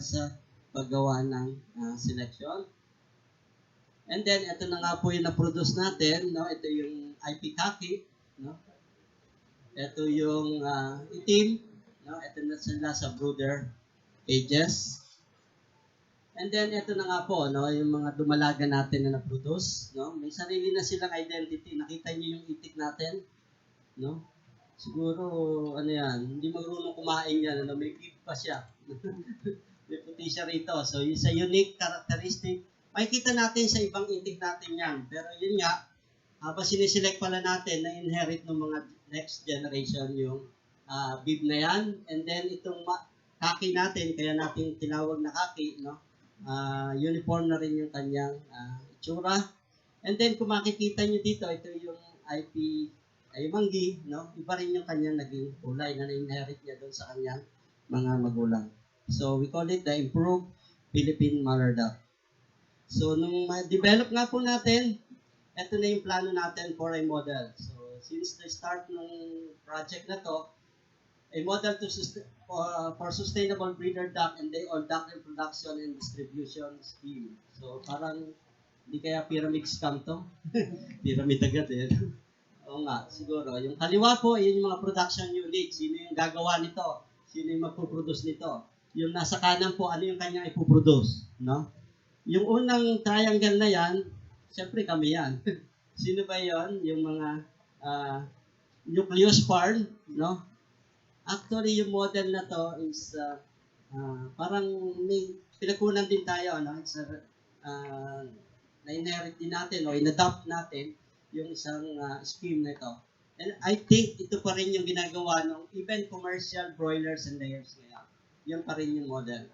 sa paggawa ng selection. And then, ito na nga po yung na-produce natin. No? Ito yung IP Kaki. No? Ito yung itim. No? Ito na sila sa brooder cages. And then, ito na nga po, no? Yung mga dumalaga natin na na-produce. No? May sarili na silang identity. Nakita niyo yung itik natin. No? Siguro, ano yan, hindi marunong kumain yan. Ano? May beef pa siya. May puti siya rito. So, yung sa unique characteristic, makikita natin sa ibang itik natin yan. Pero yun nga, habang siniselect pala natin na inherit ng mga next generation yung beef na yan. And then, itong kaki natin, kaya natin tinawag na kaki, no? Uniform na rin yung kanyang itsura. And then, kung makikita nyo dito, ito yung IP ay manggi, no? Iba rin yung kanyang naging kulay na na-inherit niya doon sa kanyang mga magulang. So, we call it the improved Philippine Mother Duck. So, nung ma-develop nga po natin, ito na yung plano natin for a model. So, since the start ng project na to, a model for sustainable breeder duck and day-old duck production and distribution scheme. So, parang hindi kaya pyramid scam to? Pyramid agad eh. Oo nga, siguro. Yung kaliwa po, yun yung mga production unit. Sino yung gagawa nito? Sino yung magpuproduce nito? Yung nasa kanan po, ano yung kanyang ipuproduce? No? Yung unang triangle na yan, siyempre kami yan. Sino ba yon? Yung mga nucleus farm, no? Actually, yung model na to is parang may pinagkunan din tayo, no? It's na-inherit din natin o in-adopt natin yung isang scheme na ito. And I think ito pa rin yung ginagawa ng even commercial broilers and layers ngayon. Yan pa rin yung model.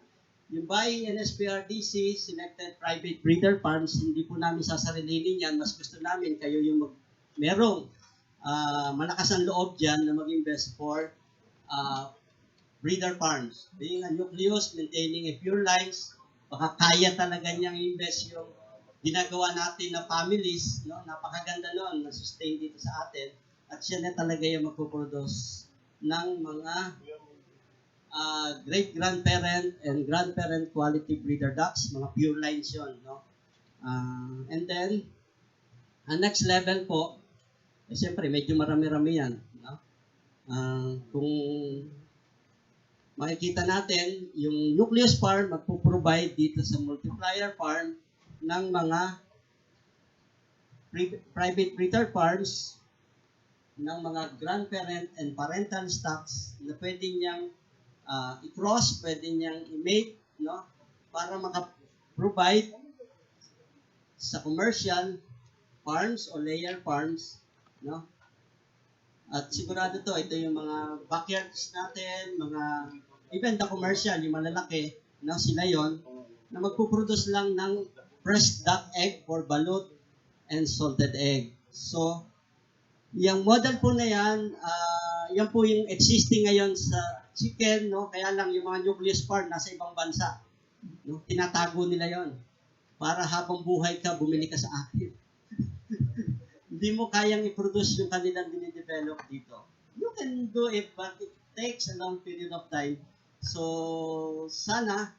Yung BAI-NSPRDC, Selected Private Breeder Farms, hindi po namin sasarilinin yan. Mas gusto namin kayo yung merong malakas ang loob dyan na mag-invest for breeder farms. Being a nucleus, maintaining a pure lines, baka kaya talaga niyang invest yung ginagawa natin na families, no? Napakaganda noon, na-sustain dito sa atin. At siya na talaga yung magpuproduce ng mga great-grandparent and grandparent quality breeder ducks, mga pure lines yun. No? And then, ang next level po, siyempre, medyo marami-rami yan. No? Kung makikita natin, yung nucleus farm magpo-provide dito sa multiplier farm ng mga private breeder farms ng mga grandparent and parental stocks na pwede niyang i-cross, pwede niyang i-mate, no? Para maka-provide sa commercial farms o layer farms, no? At sigurado to, ito yung mga backyards natin, mga even the commercial, yung malalaki, no? Sila yon na magpuproduce lang ng fresh duck egg for balut and salted egg. So, yung model po na yan, yan po yung existing ngayon sa chicken, no? Kaya lang yung mga nucleus farm nasa ibang bansa. No? Tinatago nila yon para habang buhay ka, bumili ka sa akin. Hindi mo kayang i-produce yung kanilang dinidevelop dito. You can do it, but it takes a long period of time. So, sana,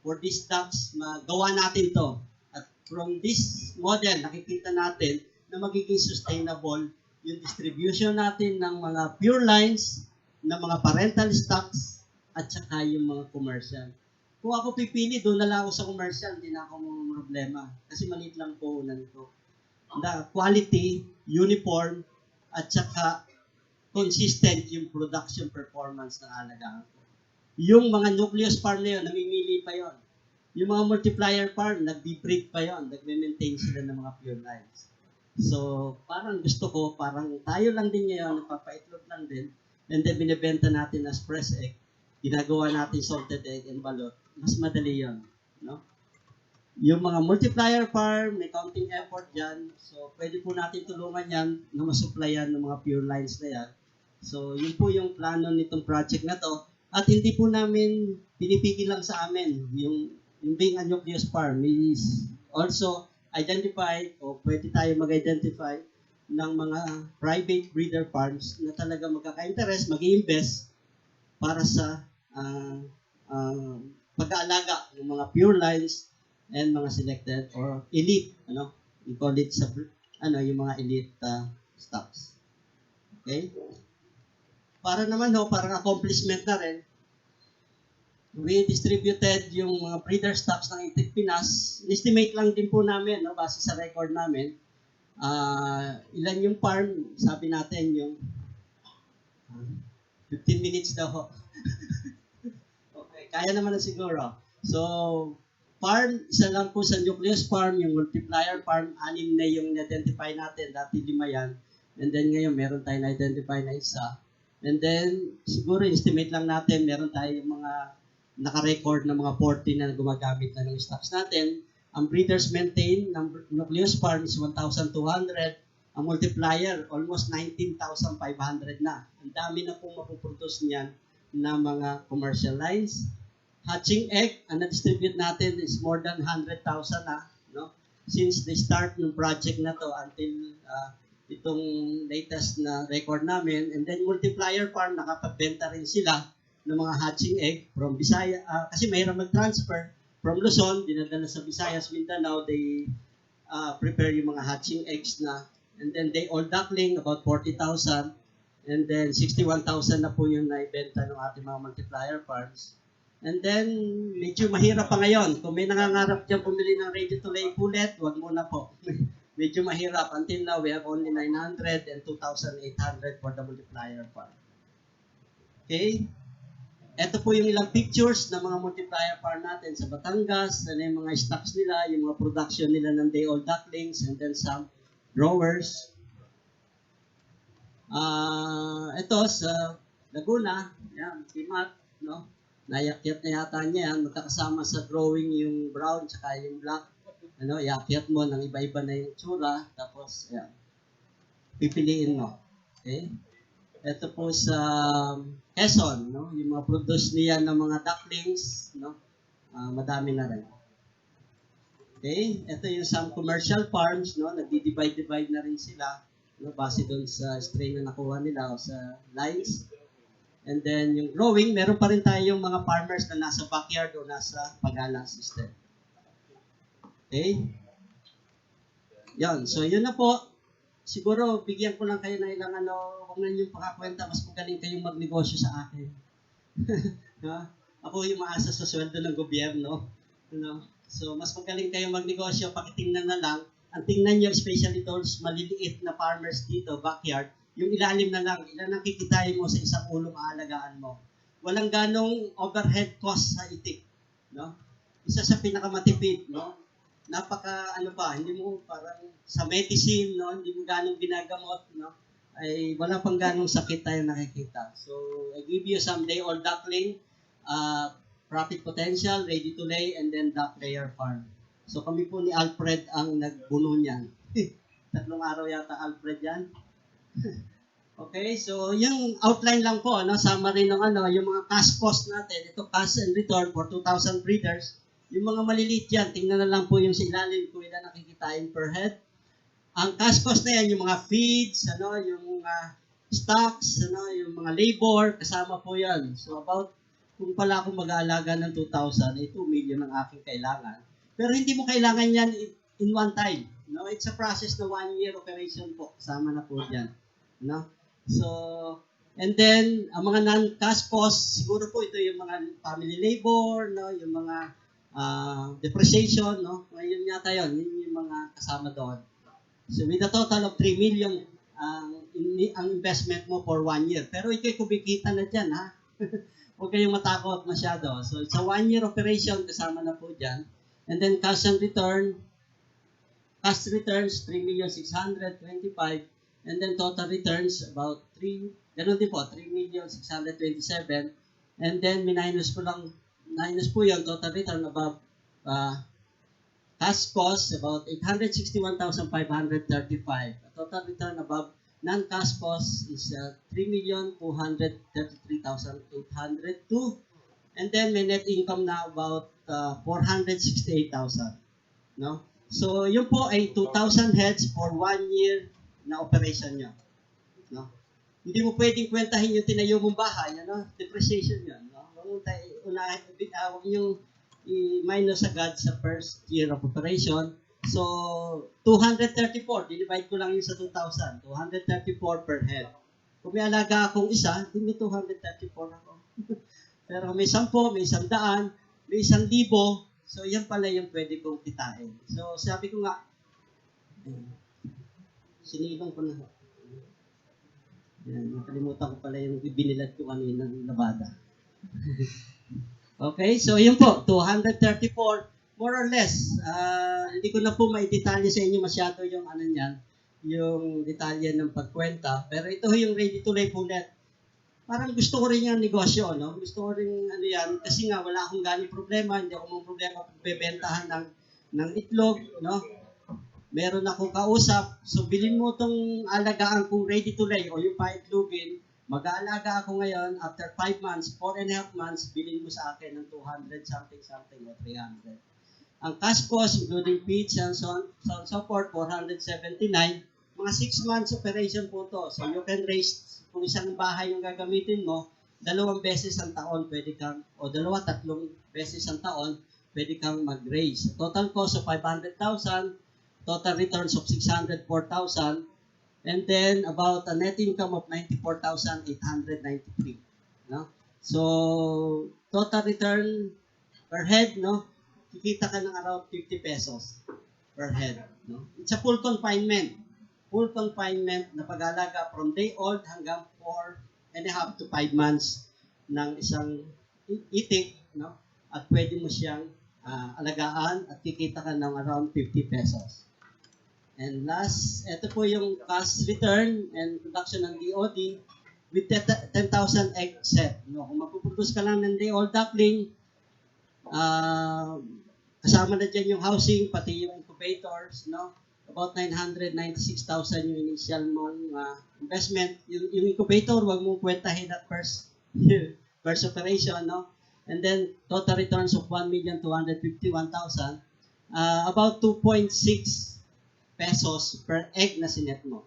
for these ducks, magawa natin to. At from this model, nakikita natin na magiging sustainable yung distribution natin ng mga pure lines, ng mga parental stocks, at saka yung mga commercial. Kung ako pipili, doon na lang ako sa commercial, hindi na ako mga problema. Kasi maliit lang puhunan ko. The quality, uniform, at saka consistent yung production performance ng alagaan ko. Yung mga nucleus farm na yun, namimili pa yon. Yung mga multiplier farm, nag-breed pa yon, nag-maintain sila ng mga pure lines. So, parang gusto ko, parang tayo lang din ngayon, nagpapaitlog lang din, and then binibenta natin as fresh egg, ginagawa natin salted egg and balot, mas madali yon, no? Yung mga multiplier farm, may counting effort dyan, so pwede po natin tulungan yan na masupplyan ng mga pure lines na yan. So, yun po yung plano nitong project na to, at hindi po namin pinipigil lang sa amin, yung being a nucleus farm is also identify o pwede tayo mag-identify ng mga private breeder farms na talaga magkaka-interest, mag-i-invest para sa pag-aalaga ng mga pure lines and mga selected or elite, we call it yung mga elite stocks. Okay? Para naman parang accomplishment na rin, we distributed yung mga breeder stocks ng Itik Pinas. Estimate lang din po namin, base sa record namin. Ilan yung farm, sabi natin yung 15 minutes daw. Okay, kaya naman na siguro. So, farm, isa lang po sa nucleus farm, yung multiplier farm, 6 na yung identify natin, dati 5 yan. And then ngayon, meron tayo na-identify na isa. And then, siguro, estimate lang natin, meron tayo yung mga naka-record na mga 40 na gumagamit na ng stocks natin. Ang breeders maintain ng nucleus farm is 1,200. Ang multiplier, almost 19,500 na. Ang dami na pong mapuproduce niyan na mga commercial lines. Hatching egg, ang na-distribute natin is more than 100,000 na. Since the start ng project na to until itong latest na record namin. And then multiplier farm, nakapagbenta rin sila ng mga hatching egg from Visayas. Kasi mahirap mag-transfer from Luzon, dinadala sa Visayas, Mindanao, they prepare yung mga hatching eggs na. And then they all duckling, about 40,000. And then 61,000 na po yung naibenta ng ating mga multiplier farms. And then, medyo mahirap pa ngayon. Kung may nangangarap dyan bumili ng ready-to-lay pullet, wag muna po. Medyo mahirap. Until now, we have only 900 and 2,800 for the multiplier farm. Okay? Ito po yung ilang pictures ng mga multiplier farm natin sa Batangas. Ano yung mga stocks nila, yung mga production nila ng day-old ducklings, and then some growers. Ito sa Laguna, yan, Timat, nayakyat na yata niya yan, magkakasama sa growing yung brown tsaka yung black. Yakyat mo ng iba-iba na yung tsura, tapos, yan, pipiliin mo. Okay? Ito po sa Quezon, yung mga produce niya ng mga ducklings, madami na rin. Okay? Ito yung some commercial farms, nagdi-divide na rin sila, base doon sa strain na nakuha nila o sa lines. And then yung growing, meron pa rin tayong mga farmers na nasa backyard o nasa pagalang system. Okay? Yan. So yun na po. Siguro, bigyan ko lang kayo na ilang huwag na niyong pakakwenta, mas magaling kayong magnegosyo sa akin. Ako yung maasa sa sweldo ng gobyerno. So, mas magaling kayong magnegosyo, pakitingnan na lang. Ang tingnan niyo, especially those maliliit na farmers dito, backyard, yung ilalim na lang, ilan ang kikitain mo sa isang ulong aalagaan mo. Walang ganong overhead cost sa itik. Isa sa pinakamatipid, napaka hindi mo parang sa medicine, hindi mo ganong ginagamot, ay wala pang ganong sakit tayo nakikita. So, I give you some day-old duckling, profit potential, ready to lay, and then duck layer farm. So, kami po ni Alfred ang nagbuno niyan. 3 araw yata Alfred yan. Okay, so yung outline lang po, summary ng yung mga cash cost natin, ito cash and return for 2,000 breeders. Yung mga maliliit yan, tingnan na lang po yung sa ilalim kung ilan nakikitain per head. Ang cash cost na yan, yung mga feeds, yung mga stocks, yung mga labor, kasama po yan. So about, kung pala akong mag-aalaga ng 2,000, 2 million ang aking kailangan. Pero hindi mo kailangan yan in one time. It's a process na 1-year operation po. Kasama na po dyan. So, and then, ang mga non-cash costs, siguro po ito yung mga family labor, yung mga depreciation, Ngayon yata yun yung mga kasama doon. So, with a total of 3 million ang investment mo for 1 year. Pero ito'y kumikita na dyan, ha? Huwag kayong matakot masyado. So, it's a 1-year operation, kasama na po dyan. And then, cash returns, 3,625,000. And then, total returns, about 3 3,627,000. And then, minus po yun, total return above cash cost, about 861,535. Total return above non-cash cost is 3,233,802. And then, may net income na about 468,000. So, yun po ay 2,000 heads for 1 year na operation nyo. Hindi mo pwedeng kwentahin yung tinayo mong bahay, depreciation yun. huwag niyong i-minus agad sa first year of operation. So, 234, divide ko lang yun sa 2,000. 234 per head. Kung may alaga akong isa, di may 234 ako. Pero may 10, may 100, may 1,000, so yan pala yung pwede kong kitain. So, sabi ko nga, sinilong ko na. Yan, nakalimutan ko pala yung binilad ko kanina ng labada. Okay, so yun po, 234, more or less. Hindi ko na po maidetalye sa inyo masyado yung ano niyan, yung detalye ng pagkwenta. Pero ito yung ready to lay po net. Parang gusto ko rin yung negosyo, no? Gusto ko rin ano yan, kasi nga wala akong galing problema, hindi ako mong problema pagbebentahan ng itlog, no? Meron akong kausap, so bilhin mo itong alagaan kong ready to lay o yung paitlogin, mag-aalaga ako ngayon, after 5 months, 4.5 months, bilhin mo sa akin ng 200 something o 300. Ang cash cost, including feeds and so on, so forth, 479, mga 6 months operation po to. So you can raise, kung isang bahay yung gagamitin mo, 2 beses ang taon pwede kang, o 2, 3 beses ang taon, pwede kang mag-raise. Total cost of 500,000, total returns of 604,000, and then about a net income of 94,893. No? So, total return per head, no? Kikita ka ng around 50 pesos per head. No? It's a full confinement. Full confinement na pag-alaga from day old hanggang 4.5 to 5 months ng isang itik, no? At pwede mo siyang alagaan at kikita ka ng around 50 pesos. And last, ito po yung cash return and production ng DOD with 10,000 egg set. No, kung mapuproduce ka lang ng day-old duckling, kasama na dyan yung housing, pati yung incubators, no? About 996,000 yung initial mong investment. Yung incubator, wag mong kwentahin at first operation, no? And then, total returns of 1,251,000. About 2.6 pesos per egg na sinet mo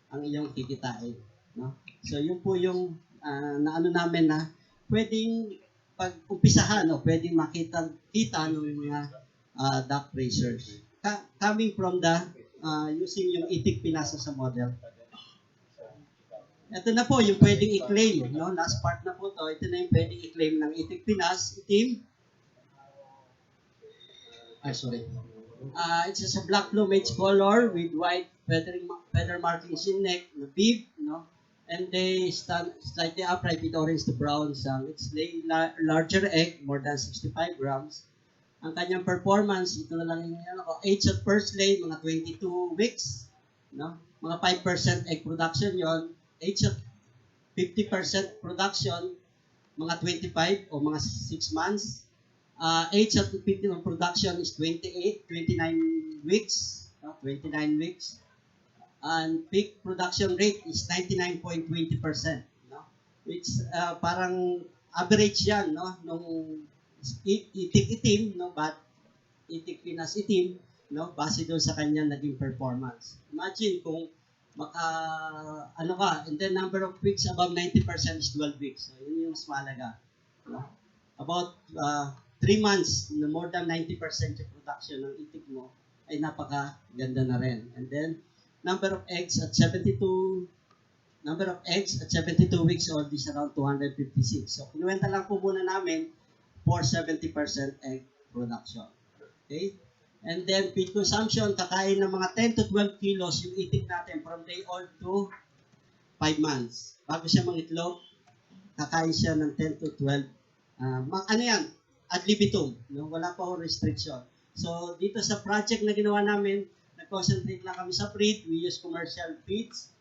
ang iyong kikitain, no? So yun po yung naano namin na pwedeng pag-umpisahan, no? Pwedeng makita ng mga duck raisers coming from the using yung Itik Pinas sa model. Ito na po yung pwedeng i-claim, no? Last part na po to. Ito na yung pwedeng i-claim ng Itik Pinas itim. It's just a black plumage color with white feather markings in neck, the bib, no? And they stand slightly upright with orange to brown. It's larger egg, more than 65 grams. Ang kanyang performance, ito na lang yung age at first lay, mga 22 weeks, no? Mga 5% egg production yon. Age at 50% production, mga 25 o mga 6 months. Age of the production is 29 weeks, no? 29 weeks. And peak production rate is 99.20%, no? Which parang average yan, no? Nung itik itim, no? But Itik Pinas itim, no? Base doon sa kanya naging performance. Imagine kung and then number of weeks above 90% is 12 weeks. So yun yung mas malaga, no? About 3 months, na more than 90% yung production ng itik mo ay napakaganda na rin. And then, number of eggs at 72 weeks old is around 256. So, kinuwenta lang po muna namin for 70% egg production. Okay? And then, feed consumption, kakain ng mga 10 to 12 kilos yung itik natin from day old to 5 months. Bago siya mangitlog, kakain siya ng 10 to 12. Ano yan? Ad libitum, no? Wala pa ho restriction. So, dito sa project na ginawa namin, nag-concentrate lang kami sa breed. We use commercial feeds.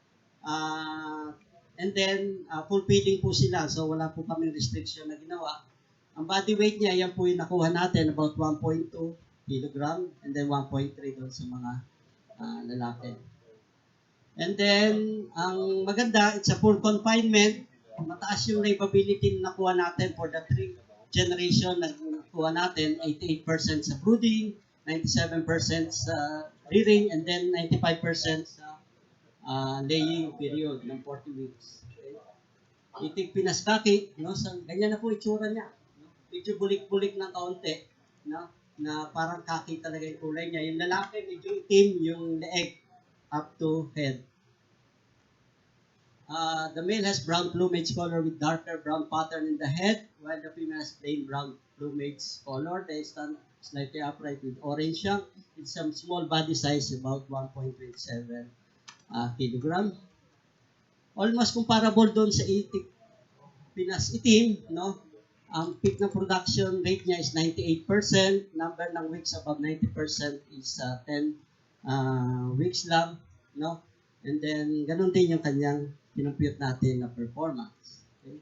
And then, full feeding po sila. So, wala po kami restriction na ginawa. Ang body weight niya, yan po yung nakuha natin, about 1.2 kilogram. And then, 1.3 doon sa mga lalaki. And then, ang maganda, it's a full confinement. Mataas yung livability na nakuha natin for the 3 generation na nakuha natin, 88% sa brooding, 97% sa rearing, and then 95% sa laying period ng 40 weeks. Okay? Itik Pinas kaki, no? Ganyan na po itsura niya. No? Medyo bulik-bulik ng kaunti, no? Na parang kaki talaga yung kulay niya. Yung lalaki, medyo itim yung leeg up to head. The male has brown plumage color with darker brown pattern in the head, while the female has plain brown plumage color. They stand slightly upright with orange shank, with some small body size, about 1.27 kilogram. Almost comparable doon sa Itik Pinas itim, no? Ang peak ng production rate niya is 98%. Number ng weeks above 90% is 10 weeks lang, no? And then, ganun din yung kanyang pinumpute natin na performance. Okay?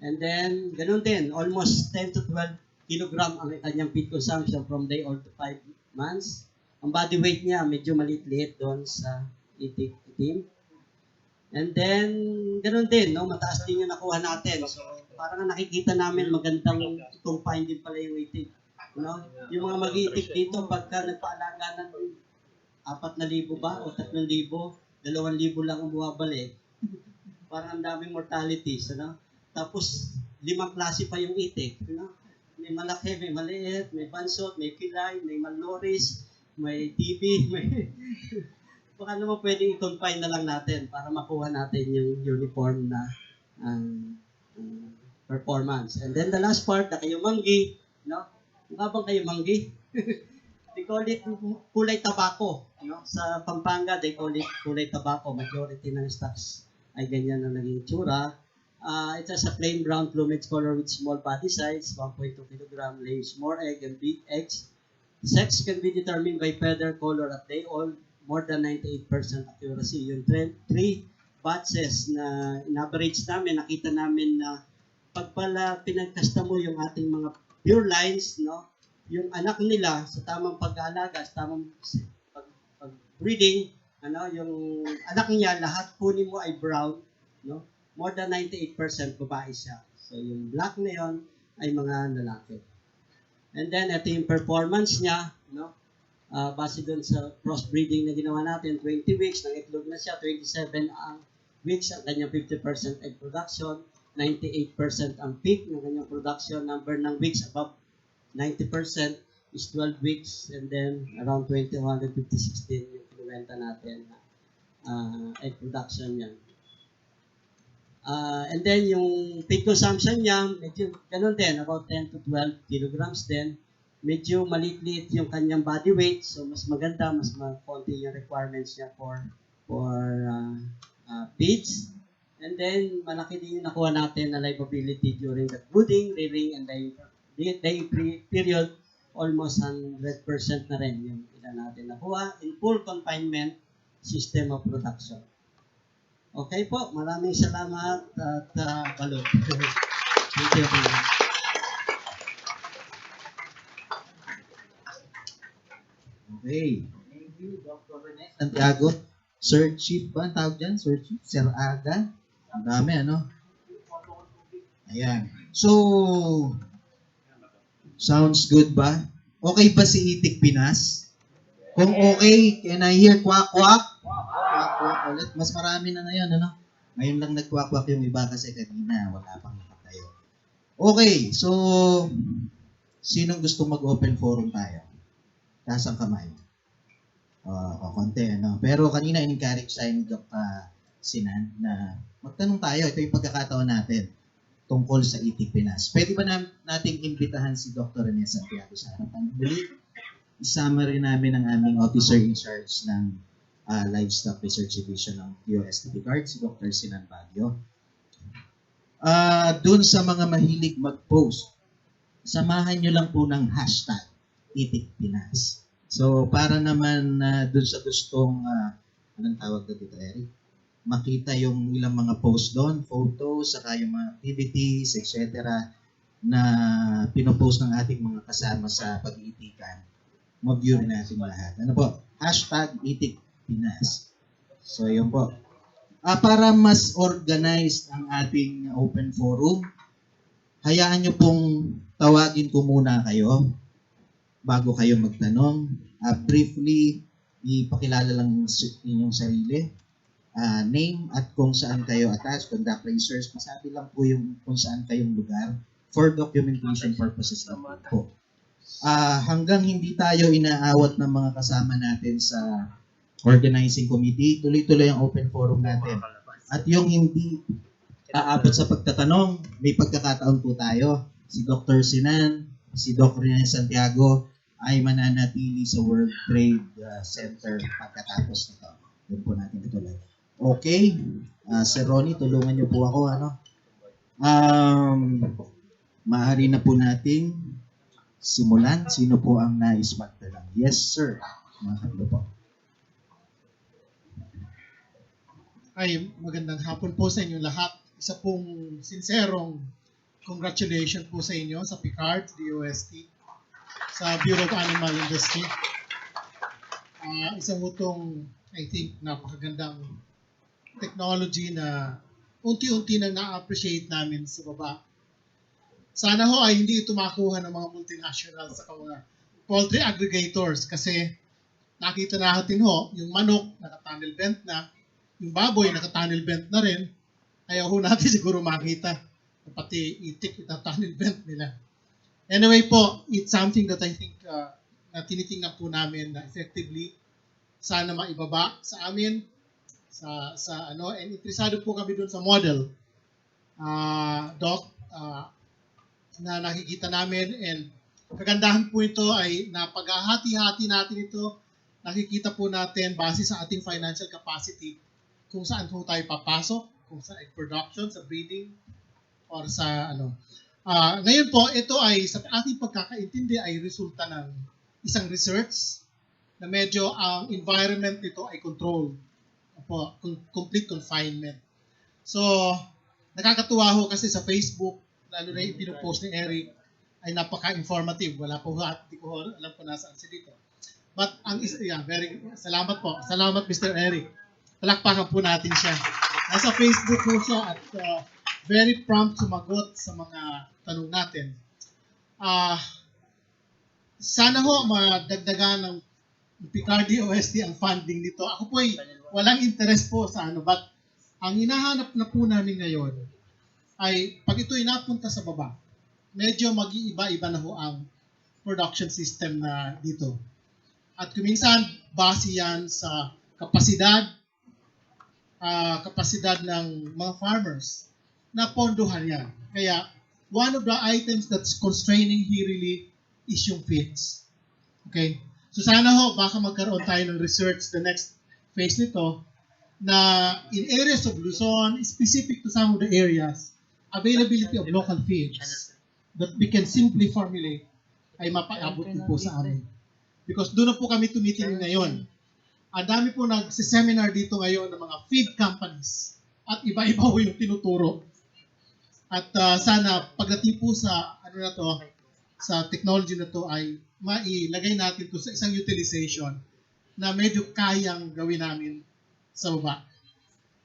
And then, ganun din, almost 10 to 12 kilogram ang kanyang feed consumption from day old to 5 months. Ang body weight niya, medyo maliit-liit doon sa itik itim. And then, ganun din, no? Mataas din yung nakuha natin. So, parang nakikita namin magandang itong find din pala yung itik. No? Yung mga mag-iitik dito, pagka nagpaalaga ng 4,000 ba o 3,000, 2,000 lang ang bumabalik. Parang ang daming mortalities, ano? Tapos, 5 klase pa yung itik, no? May malaki, may maliit, may bansot, may pilay, may malnourished, may TB, may... Baka naman pwedeng i-confine na lang natin para makuha natin yung uniform na performance. And then the last part, the kayumanggi, no? Mukha bang kayumanggi? They call it kulay tabako. No? Sa Pampanga, they call it kulay tabako. Majority ng stocks ay ganyan na naging tsura. It has a plain brown plumage color with small body size, 1.2 kilogram, lays more eggs. Sex can be determined by feather color at day old, more than 98% accuracy. Yung 3 batches na in-average namin, nakita namin na pag pala pinagkasta mo yung ating mga pure lines, no, yung anak nila sa tamang pag-aalaga, sa tamang pag-breeding, ano, yung anak niya, lahat kunin mo ay brown, no? More than 98% babae siya. So, yung black na yon ay mga lalaki. And then, ito yung performance niya, no? Base doon sa crossbreeding na ginawa natin, 20 weeks, nang itlog na siya, 27 ang weeks, ang kanyang 50% egg production, 98% ang peak ng kanyang production, number ng weeks above 90% is 12 weeks, and then around 2,156 din yung pinubenta natin egg production niya. And then yung feed consumption niya, medyo ganun din, about 10 to 12 kilograms din. Medyo maliit-liit yung kanyang body weight, so mas maganda, mas konti yung requirements niya for feeds. And then, malaki din yung nakuha natin na livability during the brooding, rearing, and day period. Almost 100% na rin yung ilan natin nakuha in full confinement system of production. Okay po, maraming salamat at balot. Thank you. Okay. Thank you, Dr. Rene Santiago. Sir Chief ba ang tawag dyan? Sir Chief? Sir Aga? Ang dami, ano? Ayan. So, sounds good ba? Okay ba si Itik Pinas? Kung okay, can I hear kwak-kwak? Kwak-kwak ulit. Mas marami na ngayon, ano? Ngayon lang nagkwak-kwak yung iba kasi kanina wala pang nakatayo. Okay, so, sinong gusto mag-open forum tayo? Taas ang kamay. Konti, ano? Pero kanina in-encourage tayo ni Dr. Sinan na magtanong tayo. Ito yung pagkakataon natin tungkol sa Itik Pinas. Pwede ba nating imbitahan si Dr. Rene Santiago sa harapan? Muli, isama rin namin ang aming officer in charge ng Livestock Research Division ng USTD Guard, si Dr. Sinan Baguio. Doon sa mga mahilig mag-post, samahan nyo lang po ng hashtag Itik Pinas. So, para naman doon sa gustong, anong tawag na dito, Eric? Makita yung ilang mga post doon, photos, saka yung mga activities, etc. na pinopost ng ating mga kasama sa pag-iitikan. Ma-view rin natin lahat. Ano po? Hashtag Itik Pinas. So, yun po. Para mas organized ang ating open forum, hayaan nyo pong tawagin ko muna kayo bago kayo magtanong. Briefly, ipakilala lang inyong sarili. name at kung saan kayo attached, conduct research, masabi lang po yung kung saan kayong lugar for documentation purposes lang po. Hanggang hindi tayo inaawat ng mga kasama natin sa organizing committee, tuloy-tuloy ang open forum natin. At yung hindi aabot sa pagtatanong, may pagkakataon po tayo. Si Dr. Sinan, si Dr. Rene Santiago ay mananatili sa World Trade Center pagkatapos nito. Doon po natin ituloy. Okay, Sir Ronnie, tulungan niyo po ako. Maaari na po nating simulan. Sino po ang nais magtanong? Yes, sir. Mga katlo po. Ay, magandang hapon po sa inyo lahat. Isa pong sincerong congratulations po sa inyo sa PICARD, DOST, sa Bureau of Animal Industry. Isang utong, I think, napakagandang technology na unti-unti na na-appreciate namin sa baba. Sana ho ay hindi ito makuha ng mga multinationals sa mga poultry aggregators kasi nakita natin ho, yung manok naka-tunnel bent na, yung baboy naka-tunnel bent na rin, ayaw ho natin siguro makita. Pati itik, ita-tunnel bent nila. Anyway po, it's something that I think na tinitingnan po namin na effectively sana maibaba sa amin, and interesado po kami doon sa model, Doc, na nakikita namin, and kagandahan po ito ay napaghahati-hati natin ito, nakikita po natin base sa ating financial capacity kung saan po tayo papasok, kung sa egg production, sa breeding, or sa ngayon po, ito ay sa ating pagkakaintindi ay resulta ng isang research na medyo ang environment nito ay controlled, complete confinement. So, nakakatuwa ho kasi sa Facebook, lalo na yung pinupost ni Eric, ay napaka-informative. Wala po, hindi ko alam kung nasaan siya dito. But, salamat po. Salamat, Mr. Eric. Palakpakan po natin siya. Nasa Facebook po siya at very prompt sumagot sa mga tanong natin. Sana ho madagdagan ng PICARD OST ang funding nito. Ako po ay walang interest po sa but ang hinahanap na po namin ngayon ay pag ito'y napunta sa baba, medyo mag-iiba-iba na ho ang production system na dito. At kuminsan, base yan sa kapasidad ng mga farmers na pondohan yan. Kaya, one of the items that's constraining here really is yung feeds. Okay? So sana ho, baka magkaroon tayo ng research the next phase nito na in areas of Luzon, specific to some of the areas, availability of local feeds that we can simply formulate ay mapaabot din po sa amin. Because doon na po kami tumitingin ngayon. Ang dami po nagsiseminar dito ngayon ng mga feed companies at iba-iba po yung tinuturo. At sana pagdating po sa sa technology na to ay mailagay natin to sa isang utilization na medyo kayang gawin namin sa baba.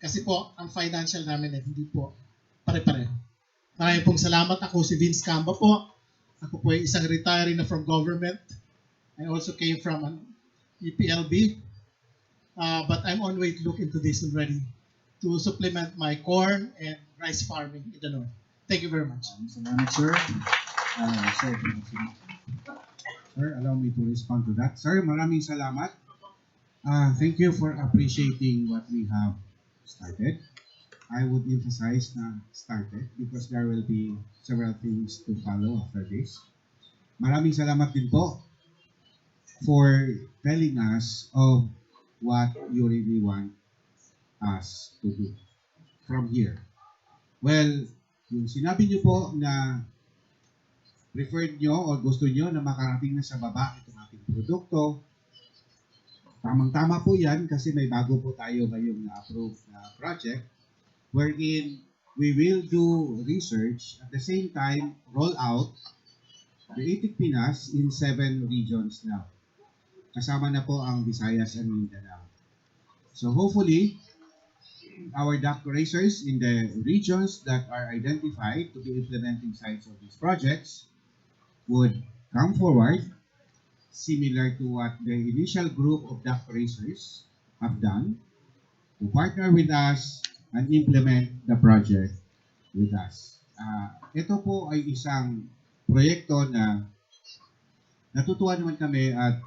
Kasi po, ang financial namin ay hindi po pare-pareho. Maraming pong salamat. Ako si Vince Camba po. Ako po ay isang retiree na from government. I also came from an EPLB. But I'm on way to look into this already to supplement my corn and rice farming in the north. Thank you very much. Salamat, sir. Sir, allow me to respond to that. Sir, maraming salamat. Thank you for appreciating what we have started. I would emphasize na started because there will be several things to follow after this. Maraming salamat din po for telling us of what you really want us to do from here. Well, yung sinabi niyo po na preferred nyo o gusto nyo na makarating na sa baba itong ating produkto, tamang-tama po yan kasi may bago po tayo ngayong na-approve na project wherein we will do research at the same time roll out the Itik Pinas in 7 regions now. Kasama na po ang Visayas and Mindanao. So hopefully, our duck racers in the regions that are identified to be implementing sites of these projects would come forward, similar to what the initial group of duck racers have done, to partner with us and implement the project with us. Ito po ay isang proyekto na natutuwa naman kami at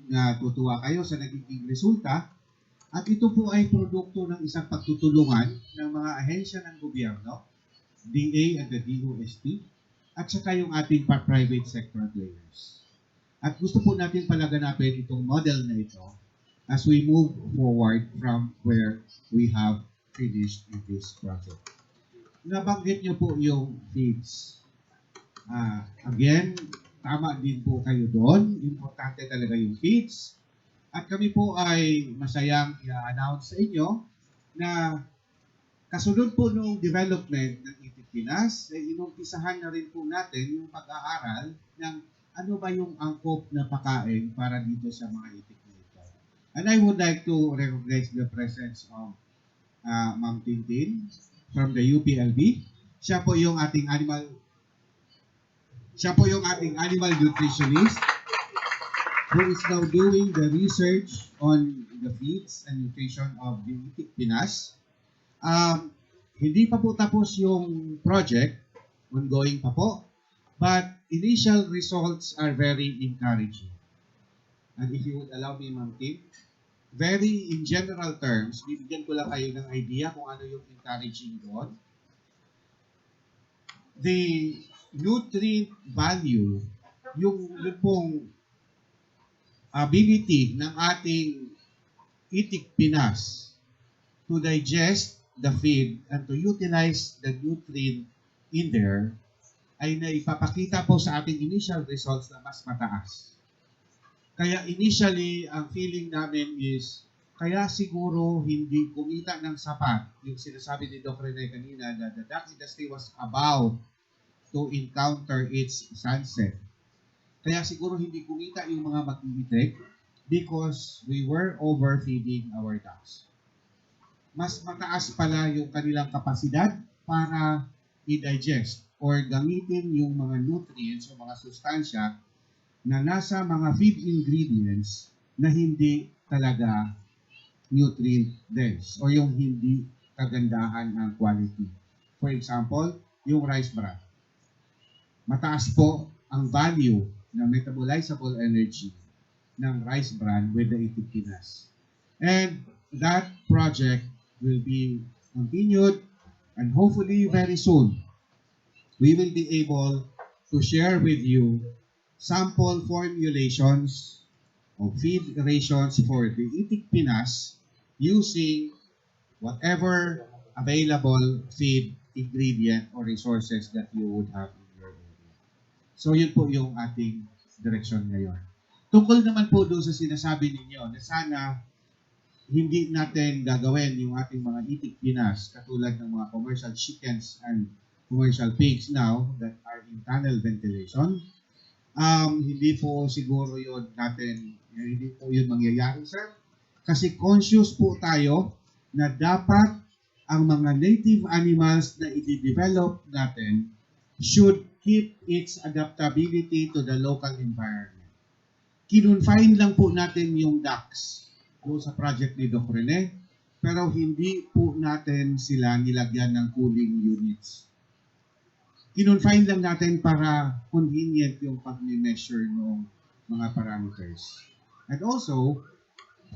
natutuwa kayo sa nagiging resulta. At ito po ay produkto ng isang pagtutulungan ng mga ahensya ng gobyerno, DA at the DOST, at saka yung ating private sector players. At gusto po natin palaganapin itong model na ito as we move forward from where we have finished in this project. Nabanggit niyo po yung feeds. Again, tama din po kayo doon. Importante talaga yung feeds. At kami po ay masayang i-announce sa inyo na kasunod po noong development ng Itik Pinas, ay inumpisahan na rin po natin yung pag-aaral ng ano ba yung angkop na pakain para dito sa mga itik na ito. And I would like to recognize the presence of Ma'am Tintin from the UPLB. Siya po yung ating animal nutritionist who is now doing the research on the feeds and nutrition of the Itik Pinas. Hindi pa po tapos yung project, ongoing pa po, but initial results are very encouraging. And if you would allow me, Ma'am Tim, very in general terms, bibigyan ko lang kayo ng idea kung ano yung encouraging doon. The nutrient value, yung pong ability ng ating Itik Pinas to digest the feed and to utilize the nutrient in there ay naipapakita po sa ating initial results na mas mataas. Kaya initially, ang feeling namin is, kaya siguro hindi kumita ng sapat yung sinasabi ni Doc Rene kanina na the duck industry was about to encounter its sunset. Kaya siguro hindi kumita yung mga mag-iitik because we were overfeeding our ducks. Mas mataas pala yung kanilang kapasidad para i-digest or gamitin yung mga nutrients o mga sustansya na nasa mga feed ingredients na hindi talaga nutrient dense o yung hindi kagandahan ang quality. For example, yung rice bran. Mataas po ang value ng metabolizable energy ng rice bran with the Itik Pinas. And that project will be continued and hopefully very soon we will be able to share with you sample formulations of feed rations for the Itik Pinas using whatever available feed ingredient or resources that you would have in your area. So yun po yung ating direksyon ngayon. Tungkol naman po doon sa sinasabi ninyo na sana hindi natin gagawin yung ating mga Itik Pinas katulad ng mga commercial chickens and commercial pigs now that are in tunnel ventilation. Hindi po siguro yun natin, hindi po yun mangyayari, sir. Kasi conscious po tayo na dapat ang mga native animals na i-develop natin should keep its adaptability to the local environment. Kinonfine lang po natin yung ducks doon sa project ni Doc Rene, pero hindi po natin sila nilagyan ng cooling units. Kinonfine lang natin para convenient yung pag-measure ng mga parameters. And also,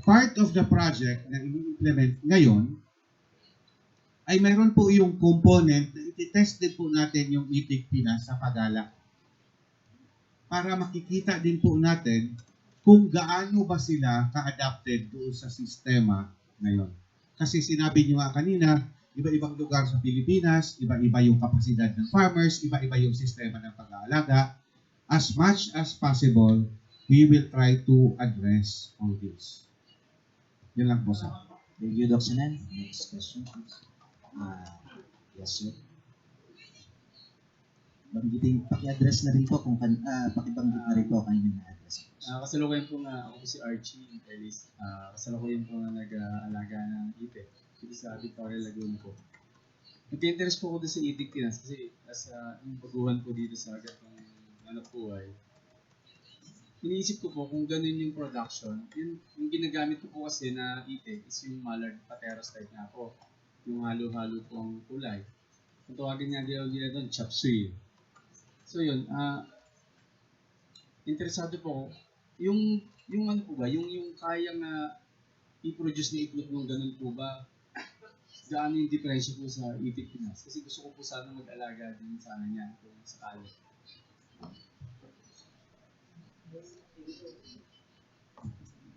part of the project na i-implement ngayon ay mayroon po yung component na iti-test din po natin yung Itik Pinas sa pagala. Para makikita din po natin kung gaano ba sila ka-adapted doon sa sistema ngayon. Kasi sinabi nyo nga kanina, iba-ibang lugar sa Pilipinas, iba-iba yung kapasidad ng farmers, iba-iba yung sistema ng pag-aalaga. As much as possible, we will try to address all this. Yan lang po, sir. Thank you, Dr. Nen. Next question, please. Yes, sir. Paki-address na rin po kung pakibanggit na rin po kanina na-address. Kasalukuyan po nga ako si Archie Ellis. Kasalukuyan po nga nag-aalaga ng itik dito sa Victoria, Laguna po. Nag-interest po ako doon sa Itik Pinas kasi as yung baguhan po dito sa agat ng anak po ay iniisip ko po kung ganun yung production, yung ginagamit ko po kasi na itik is yung mallard pateros type nga po. Yung halo-halo po ang kulay. Kung tawagin nga nila doon, chop suey. So yun, interesado po ako, yung ano po ba, yung kayang i-produce na itlog ng ganun po ba, gaano yung diferensya po sa Itik Pinas? Kasi gusto ko po sana mag-alaga din sana niya kung sakali.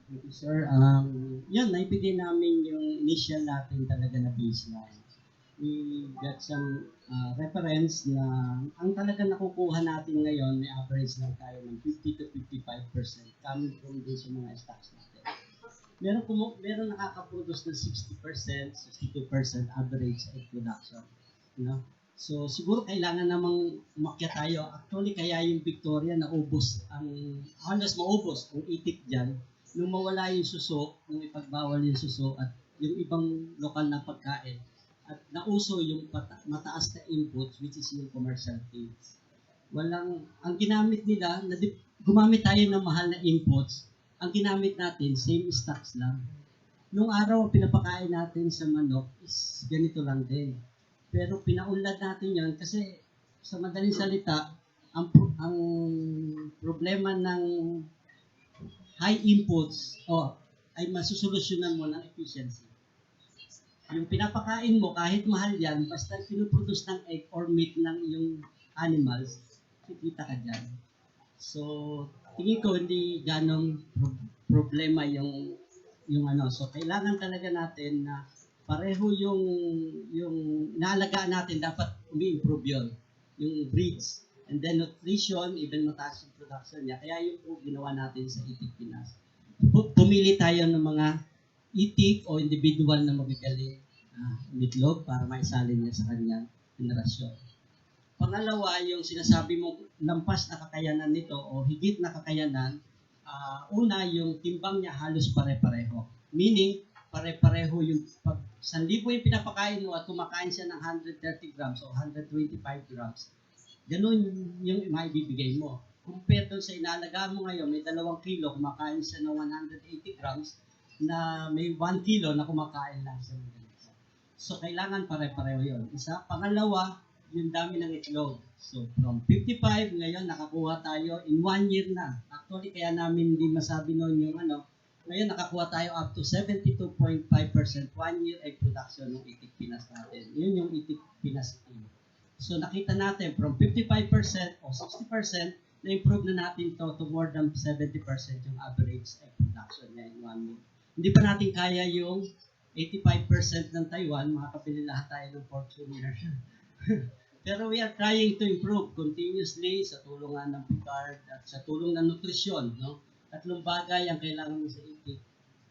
Thank you, sir. Yun, naibigay namin yung initial natin talaga na baseline. We got some reference na ang talaga nakukuha natin ngayon, may average lang tayo ng 50 to 55% coming from dun sa mga stocks natin. Meron nakakaproduce ng 60%, 62% average egg production. No? So siguro kailangan namang umakyat tayo. Actually, kaya yung Victoria naubos, halos maubos ang itik dyan, nung mawala yung suso, nung ipagbawal yung suso at yung ibang lokal na pagkain, at nauso yung mataas na inputs, which is yung commercial feeds. Ang ginamit nila, gumamit tayo ng mahal na inputs, ang ginamit natin, same stocks lang. Nung araw, pinapakain natin sa manok is ganito lang din. Pero pinaunlad natin yon kasi sa madaling salita, ang problema ng high inputs ay masusolusyonan mo ng efficiency. Yung pinapakain mo, kahit mahal yan, basta pinuproduce ng egg or meat ng iyong animals, kikita ka dyan. So, tingin ko hindi ganong problema yung ano. So, kailangan talaga natin na pareho yung inaalagaan natin, dapat umi-improve yun. Yung breeds. And then nutrition, even mataas yung production niya. Kaya yung po ginawa natin sa Itik Pinas. Pumili tayo ng mga itik o individual na magagaling itlog para maisalin niya sa kanyang generasyon. Pangalawa, yung sinasabi mong lampas na kakayanan nito o higit na kakayanan, una, yung timbang niya halos pare-pareho. Meaning, pare-pareho yung 1,000 yung pinapakain mo at kumakain siya ng 130 grams o 125 grams. Ganun yung maibibigay mo. Compared sa inalagaan mo ngayon, may 2 kilo, kumakain siya ng 180 grams, na may 1 kilo na kumakain lang siya ng ganito. So, kailangan pare-pareho yun. Isa. Pangalawa, yung dami ng itlog. So, from 55, ngayon nakakuha tayo in 1 year na. Actually, kaya namin hindi masabi noon yung ngayon nakakuha tayo up to 72.5% 1 year egg production ng Itik Pinas natin. Yun yung Itik Pinas team. So, nakita natin from 55% o 60%, na-improve na natin to more than 70% yung average egg production niya in 1 year. Hindi pa natin kaya yung 85% ng Taiwan, makakapili lahat tayo ng Fortuner. Pero we are trying to improve continuously sa tulong ng Picard at sa tulong ng nutrisyon. No? Tatlong bagay ang kailangan mo sa itik.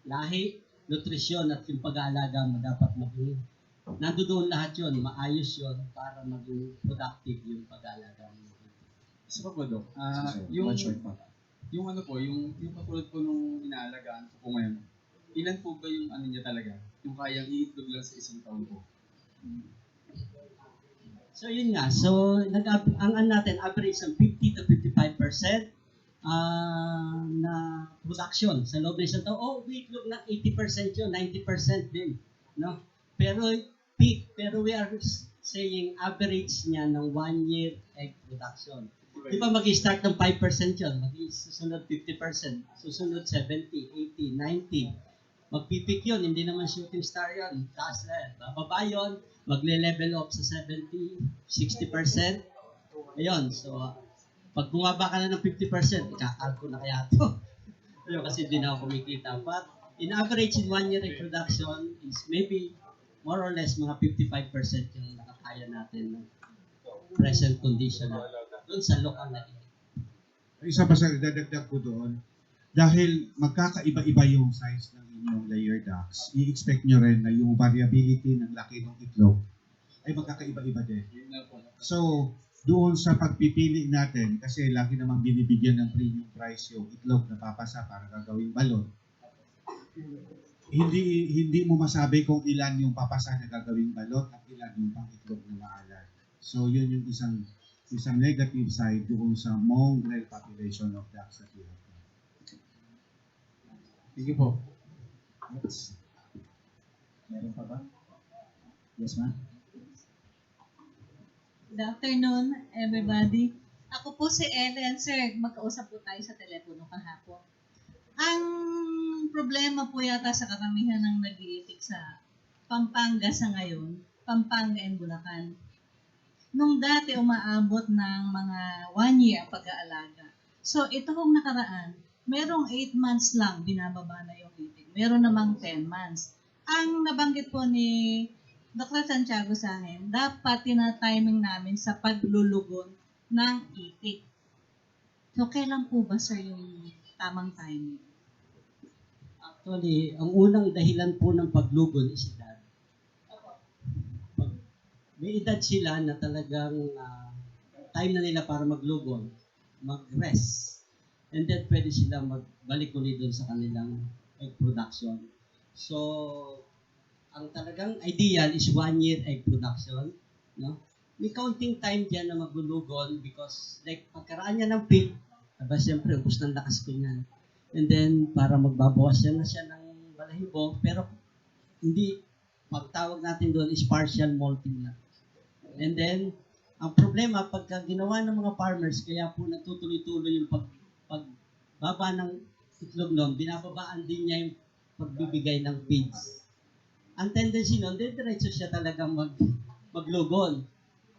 Lahi, nutrisyon at yung pag-aalaga mo dapat maging nandoon lahat yun, maayos yun para maging productive yung pag-aalaga mo. Isa pa po, Dok. Yung ano po, yung katulad po nung inaalagaan ko po ngayon, ilan po ba yung ano niya talaga? Yung kayang iitlog lang sa isang taon po? So yun nga. So ang natin average ng 50 to 55% na production sa loob ng isang taon. Iitlog ng 80% yun, 90% din, no? Pero we are saying average niya ng 1 year egg production. Di ba mag-start ng 5% yun, mag-susunod 50%, susunod 70, 80, 90. Magpipik yun, hindi naman shooting star yun. Taas na yun. Bababa yun, magle-level up sa 70, 60%. Ayun, so pag bumaba ka na ng 50%, ikakalko na kaya ito. Ayun, kasi hindi na ako kumikita. But in average, in 1 year egg production is maybe more or less mga 55% yung nakakaya natin ng present condition na doon sa local na ito. Isa pa sa dadagdag ko doon, dahil magkakaiba-iba yung size ng inyong layer ducks, i-expect nyo rin na yung variability ng laki ng itlog ay magkakaiba-iba din. So, doon sa pagpipili natin, kasi lagi namang binibigyan ng premium price yung itlog na papasa para gagawing balon, hindi mo masabi kung ilan yung papasa na gagawing balot at ilan yung pang-itlog na maalat. So, yun yung isang negative side doon sa mongrel population of ducks that we have. Sige po. Next. Meron pa ba? Yes, ma'am. Good afternoon, everybody. Ako po si Ellen, sir. Magkausap po tayo sa telepono kahapon. Ang problema po yata sa karamihan ng nag-iitik sa Pampanga sa ngayon, Pampanga and Bulacan. Nung dati umaabot ng mga 1 year ang pag-aalaga. So ito kong nakaraan, merong 8 months lang binababa na yung itik. Meron namang 10 months. Ang nabanggit po ni Dr. Santiago sa akin, dapat tina-timing namin sa paglulugon ng itik. So, kailan po ba, sir, yung tamang timing? Actually, ang unang dahilan po ng paglugon is edad. Pag may edad sila na talagang time na nila para maglugon, mag-rest. And then pwede sila magbalik ulit doon sa kanilang egg production. So, ang talagang ideal is 1 year egg production. No? May counting time dyan na maglulugon because like pagkaraan niya ng peak, aba siyempre ubos ng lakas ko niyan. And then para magbabawas siya ng balahibo, pero hindi, pagtawag natin doon is partial molting lang. And then, ang problema, pagka ginawa ng mga farmers, kaya po nagtutuloy-tuloy yung pagbaba ng itlog nun, binababaan din niya yung pagbibigay ng feeds. Ang tendency nun, diretso siya talagang maglugon.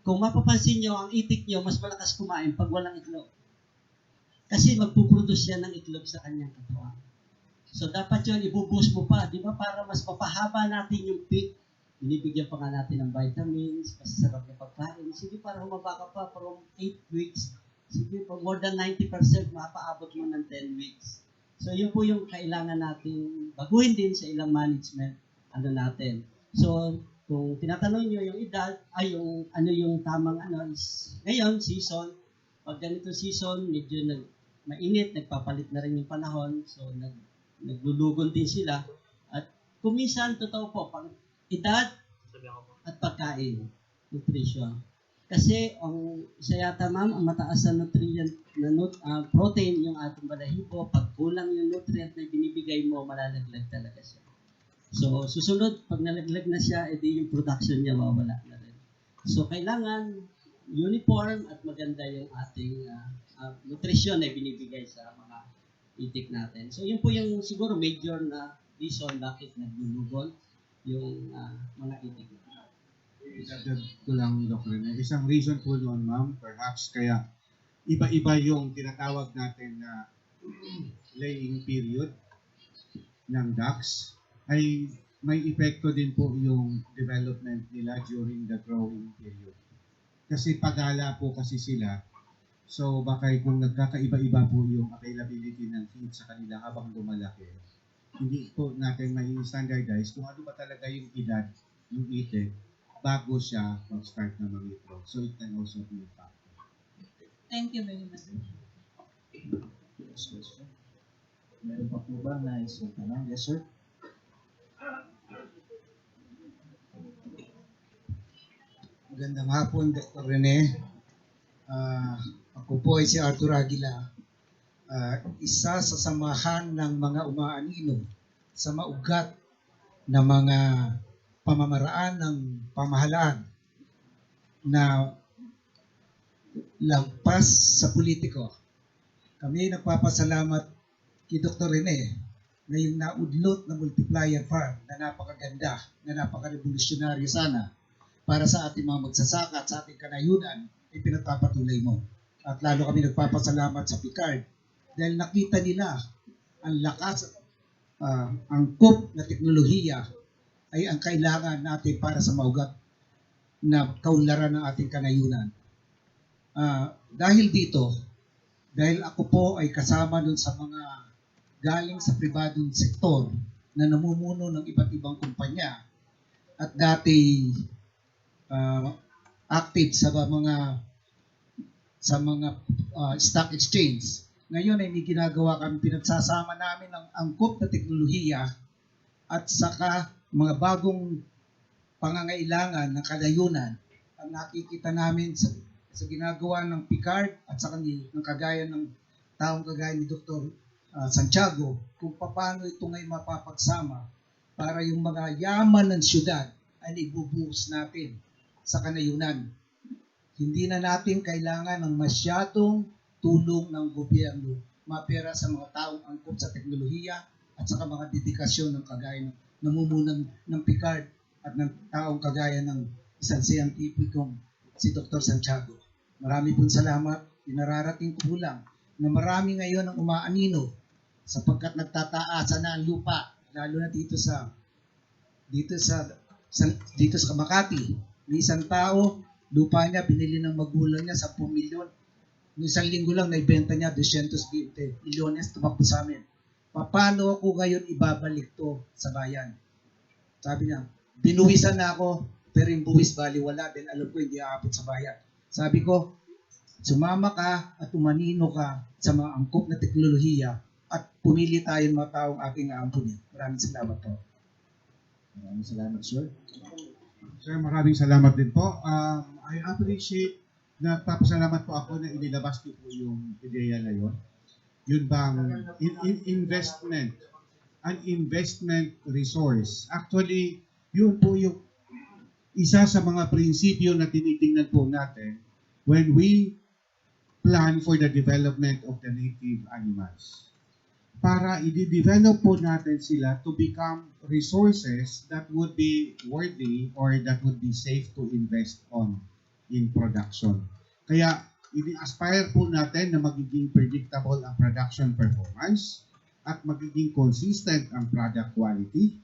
Kung mapapansin nyo, ang itik nyo, mas malakas kumain pag walang itlog. Kasi magpuproduce siya ng itlog sa kanyang katawan. So, dapat yun, ibuboost mo pa, di ba? Para mas mapahaba natin yung peak. Binibigyan pa nga natin ng vitamins, masasarap na pagkain. Sige, para humaba ka pa from 8 weeks. Sige, for more than 90%, mapaabot mo ng 10 weeks. So, yun po yung kailangan natin baguhin din sa ilang management natin. So, kung tinatanong nyo yung edad, ay yung tamang is, ngayon, season, pag ganito season, medyo mainit, nagpapalit na rin yung panahon, so naglulugon din sila. At kuminsan, totoo po, pag edad at pagkain, nutrition. Kasi, ang isa yata ma'am, ang mataas na nutrient, protein yung ating balahibo, pag kulang yung nutrient na binibigay mo, malalaglag talaga siya. So, susunod, pag nalaglag na siya, edi yung production niya mawala na rin. So, kailangan uniform at maganda yung ating nutrition na binibigay sa mga itik natin. So, yun po yung siguro major na reason bakit naglulugon yung mga itik natin. Idagdag ko lang, Dr. Rene. Isang reason po noon, ma'am, perhaps kaya iba-iba yung tinatawag natin na laying period ng ducks ay may epekto din po yung development nila during the growing period. Kasi pagala po kasi sila, so baka kung nagkakaiba-iba po yung availability ng feed sa kanila habang lumalaki, hindi po natin may standardize kung ano ba talaga yung edad ng itik bago siya mag-start na mag-itlog. So it can also be a factor. Thank you very much. Next question. Meron pa po ba na isang tanong? Yes, sir. Magandang hapon, Dr. Rene. Ako po ay si Arthur Aguila. Isa sa samahan ng mga umaanino sa maugat na mga pamamaraan ng pamahalaan na lampas sa politiko. Kami ay nagpapasalamat kay Dr. Rene na yung naudlot na multiplier farm na napakaganda, na napaka-revolusyonaryo sana para sa ating mga magsasaka at sa ating kanayunan ay pinagpapatuloy mo. At lalo kami nagpapasalamat sa Picard dahil nakita nila ang lakas, angkop na teknolohiya ay ang kailangan natin para sa maugat na kaunlaran ng ating kanayunan. Dahil dito, dahil ako po ay kasama dun sa mga galing sa pribadong sektor na namumuno ng iba't ibang kumpanya at dati active sa mga stock exchange. Ngayon ay may ginagawa kami, pinagsasama namin ang angkop na teknolohiya at saka mga bagong pangangailangan ng kanayunan ang nakikita namin sa ginagawa ng Picard at saka ng kagaya ng taong kagaya ni Dr. Santiago kung paano ito ngayon mapapagsama para yung mga yaman ng syudad ay ibubuhos natin sa kanayunan. Hindi na natin kailangan ng masyadong tulong ng gobyerno mapera sa mga taong angkop sa teknolohiya at sa mga dedikasyon ng kagaya ng namumunan ng Picard at ng taong kagaya ng isang siyentipikong si Dr. Santiago. Marami pong salamat. Pinararating ko lang na marami ngayon ang umaanino sapagkat nagtataasan na ang lupa, lalo na dito sa Makati. May isang tao, lupa niya binili ng magulang niya 10 milyon. Noong isang linggo lang naibenta niya 220 milyones, tumakbo sa amin. Paano ako ngayon ibabalik to sa bayan? Sabi niya, binuwisan na ako, pero yung buwis baliwala din, alam ko hindi aabot sa bayan. Sabi ko, sumama ka at umanino ka sa mga angkop na teknolohiya at pumili tayo ng mga taong ating aampunin. Maraming salamat po. Maraming salamat, sir. Sir, maraming salamat din po. I appreciate na papasalamat po ako na inilabas niyo po yung ideya na yun. Yun bang investment, an investment resource. Actually, yun po yung isa sa mga prinsipyo na tinitingnan po natin when we plan for the development of the native animals. Para i-develop po natin sila to become resources that would be worthy or that would be safe to invest on in production. Kaya, i-aspire po natin na magiging predictable ang production performance at magiging consistent ang product quality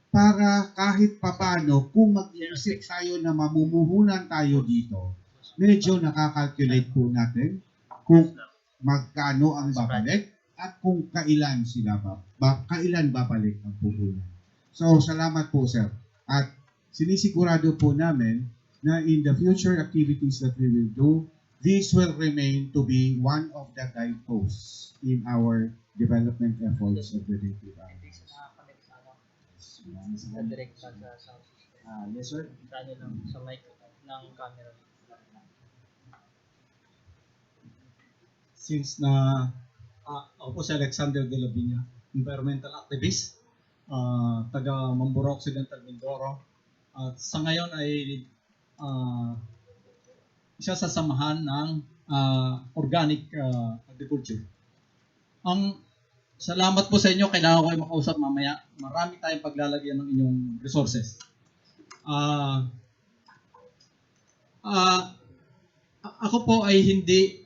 para kahit papano kung mag-iisip tayo na mamumuhunan tayo dito, medyo nakakalculate po natin kung magkano ang babalik at kung kailan sila kailan babalik ang puhunan. So, salamat po, sir. At sinisigurado po namin na in the future activities that we will do, this will remain to be one of the guideposts in our development efforts of the native animals. Direct sa sound system. Yes, sir. Kano lang sa mic ng camera. Since na ako po si Alexander de la Viña, environmental activist, taga Mamburao Occidental, Mindoro. At sa ngayon ay isa sa samahan ng organic agriculture. Salamat po sa inyo. Kailangan ko kayo makausap mamaya. Marami tayong paglalagyan ng inyong resources. Ako po ay hindi,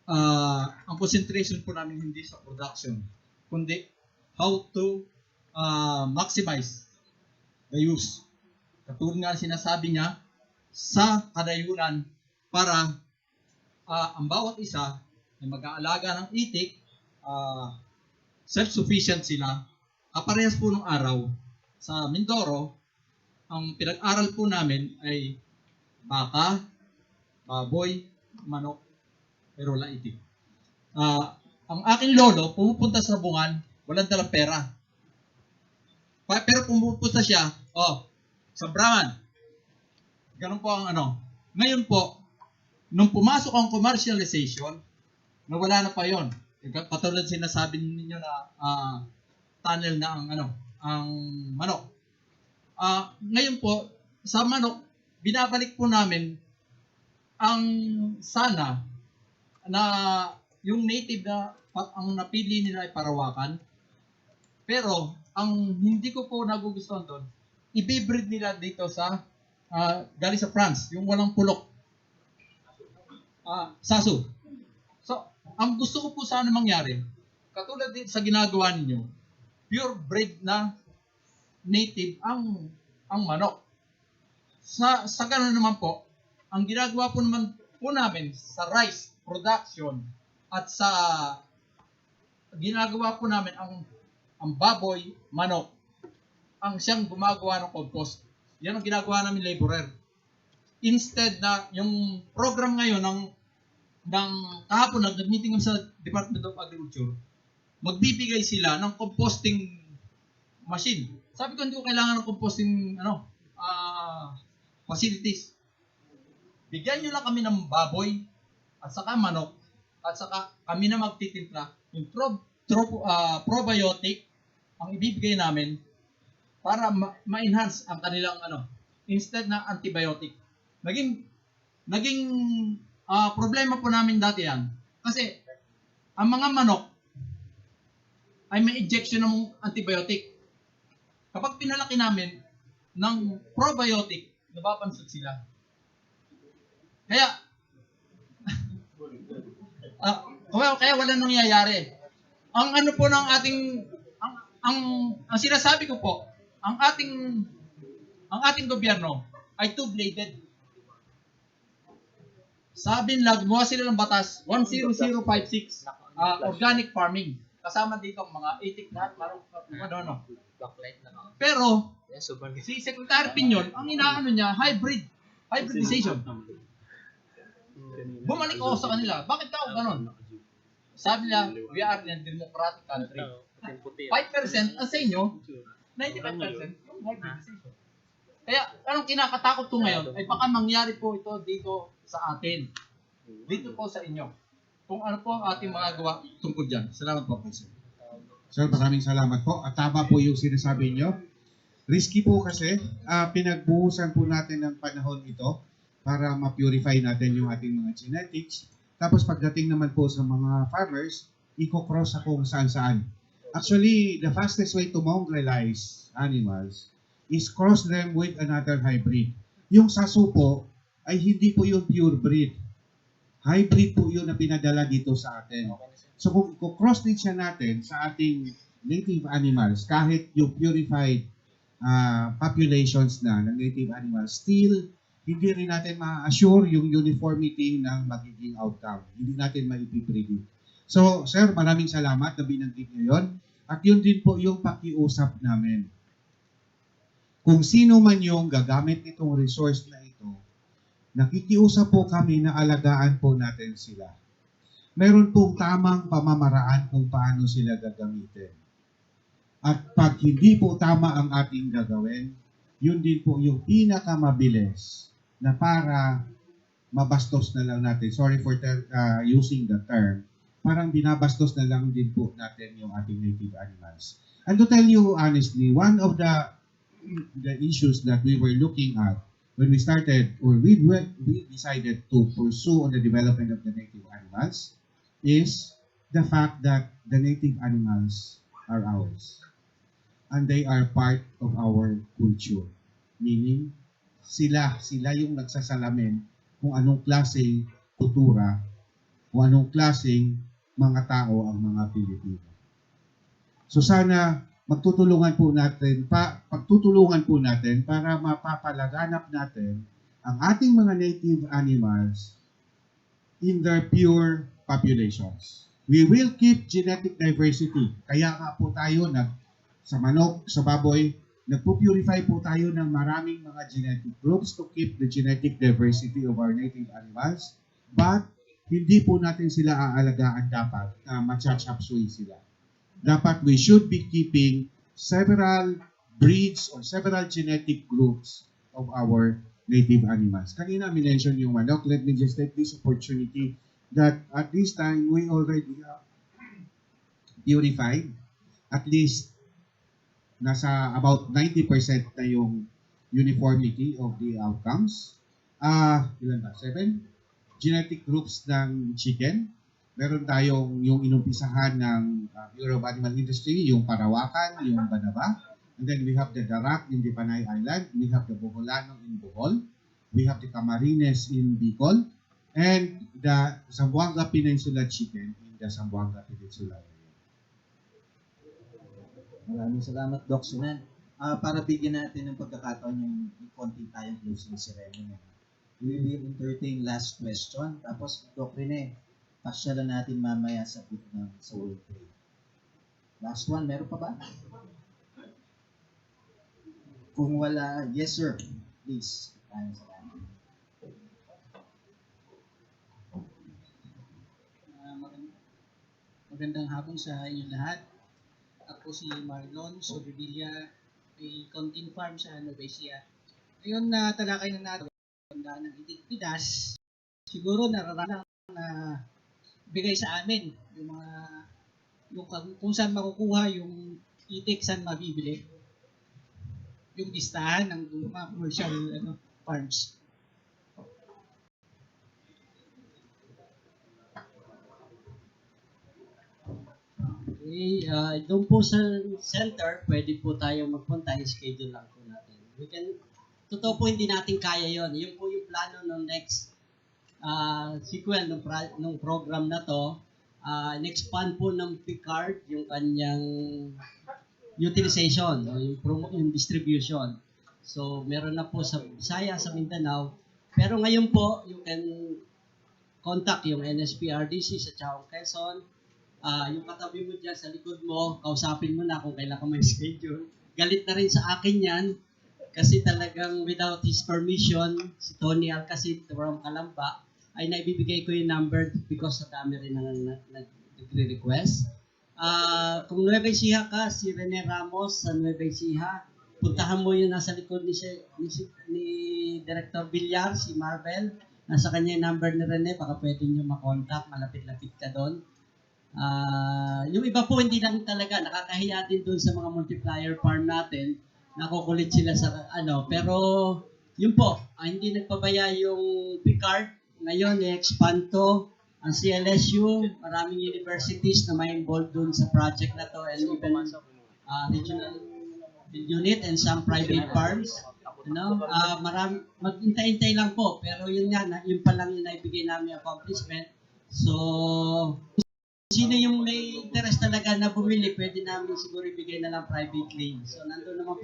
ang concentration po namin hindi sa production, kundi how to maximize the use. Katulad nga sinasabi niya, sa kadayunan para ang bawat isa ay mag-aalaga ng itik, self-sufficient sila. Kaparehas po nung araw, sa Mindoro, ang pinag-aral po namin ay baka, baboy, manok, pero wala itik. Ang aking lolo, pumupunta sa bungan, walang dalang pera. Pero pumupunta siya, sa Brahman. Ganun po ang ano. Ngayon po, nung pumasok ang commercialization, nawala na pa yon. Katulad sinasabi ninyo na tunnel na ang manok. Ngayon po, sa manok, binabalik po namin ang sana na yung native na ang napili nila ay Parawakan. Pero, ang hindi ko po nagugustuhan doon, i-breed nila dito sa galing sa France, yung walang pulok. Sasu. So, ang gusto ko po sana mangyari, katulad din sa ginagawa ninyo, pure breed na native ang manok. Sa ganoon naman po, ang ginagawa po namin sa rice production at sa ginagawa po namin ang baboy, manok, ang siyang gumagawa ng compost. Yan ang ginagawa namin laborer. Instead na yung program ngayon ng kahapon nag-meeting sa Department of Agriculture, magbibigay sila ng composting machine. Sabi ko, hindi ko kailangan ng composting facilities. Bigyan nyo lang kami ng baboy at saka manok at saka kami na magtitimpla. Yung probiotic ang ibibigay namin para ma-enhance ang kanilang instead na antibiotic. Naging problema po namin dati yan kasi ang mga manok ay may injection ng antibiotic. Kapag pinalaki namin ng probiotic, napapansot sila. Kaya kaya wala nangyayari. Ang ano po ng ating ang sinasabi ko po, ang ating gobyerno ay two-bladed. Sabi nila, gumawa sila ng batas 10056 organic farming. Kasama dito ang mga itik na Backlight na ako. Pero Yes, sobrang si Secretary Pinyon, ang inaano niya hybridization. Bumalik ako sa kanila. Bakit ka ganon? Sabi niya, we are in a democratic country. 5% ang sa inyo, 95% yung hybridization. Kaya, anong kinakatakot ko ngayon ay baka mangyari po ito dito sa atin. Dito po sa inyo. Kung ano po ang ating mga gawa tungkol dyan. Salamat po, Sir. Sir, maraming salamat po. At tama po yung sinasabi nyo. Risky po kasi, pinagbuhusan po natin ng panahon ito para ma-purify natin yung ating mga genetics. Tapos pagdating naman po sa mga farmers, i-cross kung saan-saan. Actually, the fastest way to mongrelize animals is cross them with another hybrid. Yung saso po ay hindi po yung pure breed. Hybrid po yun na pinadala dito sa atin. So kung i-cross din siya natin sa ating native animals, kahit yung purified populations na ng native animals, still hindi rin natin ma-assure yung uniformity ng magiging outcome. Hindi natin maipipredict. So, sir, maraming salamat na binanggit niyo yun. At yun din po yung pakiusap namin. Kung sino man yung gagamit nitong resource na ito, nakikiusap po kami na alagaan po natin sila. Meron pong tamang pamamaraan kung paano sila gagamitin. At pag hindi po tama ang ating gagawin, yun din po yung pinakamabilis na para mabastos na lang natin. Sorry for using the term. Parang binabastos na lang din po natin yung ating native animals. And to tell you honestly, one of the issues that we were looking at when we started or we decided to pursue on the development of the native animals is the fact that the native animals are ours. And they are part of our culture. Meaning, sila yung nagsasalamin kung anong klaseng kultura, kung anong klaseng mga tao ang mga Pilipino. So sana pagtutulungan po natin para mapapalaganap natin ang ating mga native animals in their pure populations. We will keep genetic diversity. Kaya nga po tayo sa manok, sa baboy, nagpo-purify po tayo ng maraming mga genetic groups to keep the genetic diversity of our native animals. But hindi po natin sila aalagaan dapat na matcha-chapsuy sila. Dapat we should be keeping several breeds or several genetic groups of our native animals. Kanina minention yung manok. Let me just take this opportunity that at this time we already have purified at least nasa about 90% na yung uniformity of the outcomes. Ilan ba? 7 genetic groups ng chicken. Meron tayong yung inumpisahan ng Bureau of Animal Industry, yung Parawakan, yung Banaba. And then we have the Darak in the Panay Island. We have the Boholano in Bohol. We have the Camarines in Bicol. And the Zamboanga Peninsula chicken in the Zamboanga Peninsula area. Maraming salamat, Doc Sinan. Para bigyan natin ng pagkakataon yung konti tayong closing ceremony. We will entertain last question. Tapos, Doc Rene, pasyalan natin mamaya sa booth ng sa World Trade. Last one, meron pa ba? Kung wala, yes sir. Please. Magandang hapon sa inyong lahat. Ako si Marlon Sobrevilla, may Contin Farm sa Novecia. Ngayon na talakay na natin ang ng Itik Pinas, siguro nararalang na bigay sa amin yung mga yung kung saan makukuha yung itik, saan mabibili, yung listahan ng mga commercial farms. Okay, doon po sa center, pwede po tayo magpunta, schedule lang po natin. Totoo po hindi natin kaya yon. Yun po yung plano ng next sequel ng program na to. In-expand po ng PCARD yung kanyang utilization, yung distribution. So, meron na po sa Bisaya, sa Mindanao. Pero ngayon po, you can contact yung NSPRDC sa Chaong Quezon. Yung katabi mo dyan sa likod mo, kausapin mo na kung kailan ka may schedule. Galit na rin sa akin yan kasi talagang without his permission, si Tony Alcacid from Calamba, ay naibibigay ko yung number because sa dami rin nagre-request. Kung Nueva Ecija ka, si Rene Ramos sa Nueva Ecija, puntahan mo yung nasa likod ni Director Villar, si Marvel. Nasa kanya yung number ni Rene, baka pwede nyo makontak, malapit-lapit ka doon. Yung iba po hindi lang talaga, nakakahiya din doon sa mga multiplier farm natin, nakukulit sila sa pero yun po, hindi nagpabaya yung PCARD. Ngayon, i-expand to, ang CLSU, maraming universities na may involved doon sa project na to, and even regional unit and some private farms. Maghintay-hintay lang po, pero yun nga, yun pa lang yung naibigay namin accomplishment. So, sino yung may interest talaga na bumili, pwede namin siguro ibigay na lang privately. So, nandun naman